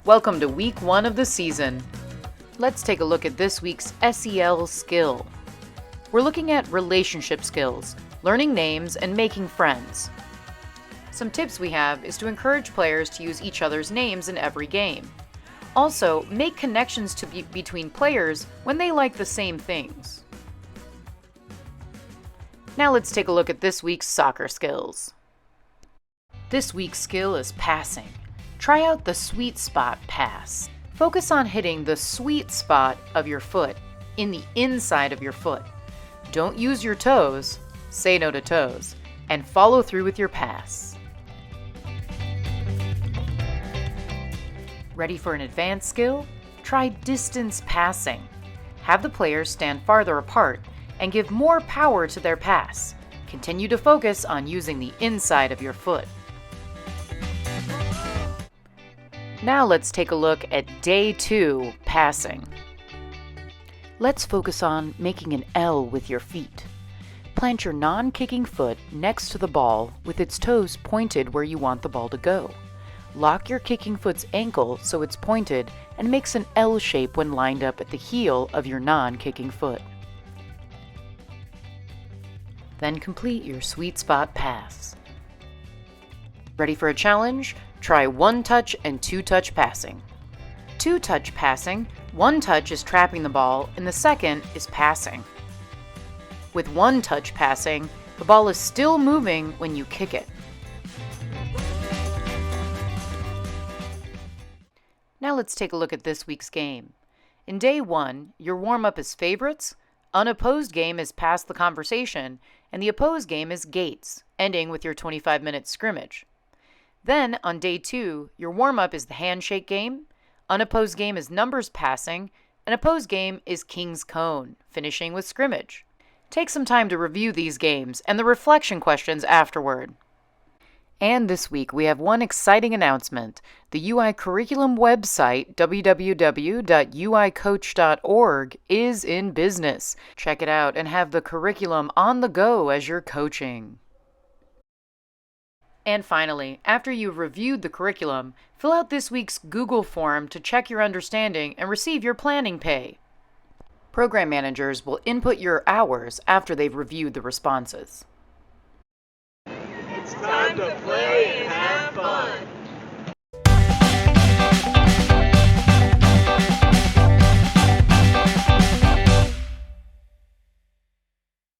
Welcome to week 1 of the season. Let's take a look at this week's SEL skill. We're looking at relationship skills, learning names, and making friends. Some tips we have is to encourage players to use each other's names in every game. Also, make connections between players when they like the same things. Now let's take a look at this week's soccer skills. This week's skill is passing. Try out the sweet spot pass. Focus on hitting the sweet spot of your foot, in the inside of your foot. Don't use your toes, say no to toes, and follow through with your pass. Ready for an advanced skill? Try distance passing. Have the players stand farther apart and give more power to their pass. Continue to focus on using the inside of your foot. Now let's take a look at day 2, passing. Let's focus on making an L with your feet. Plant your non-kicking foot next to the ball with its toes pointed where you want the ball to go. Lock your kicking foot's ankle so it's pointed and makes an L shape when lined up at the heel of your non-kicking foot. Then complete your sweet spot pass. Ready for a challenge? Try 1-touch and 2-touch passing. 2-touch passing, 1 touch is trapping the ball and the second is passing. With 1-touch passing, the ball is still moving when you kick it. Now let's take a look at this week's game. In day 1, your warm-up is favorites, unopposed game is pass the conversation, and the opposed game is gates, ending with your 25-minute scrimmage. Then, on day 2, your warm-up is the handshake game, unopposed game is numbers passing, and opposed game is king's cone, finishing with scrimmage. Take some time to review these games and the reflection questions afterward. And this week, we have one exciting announcement. The UI curriculum website, www.uicoach.org, is in business. Check it out and have the curriculum on the go as you're coaching. And finally, after you've reviewed the curriculum, fill out this week's Google form to check your understanding and receive your planning pay. Program managers will input your hours after they've reviewed the responses. It's time to play and have fun.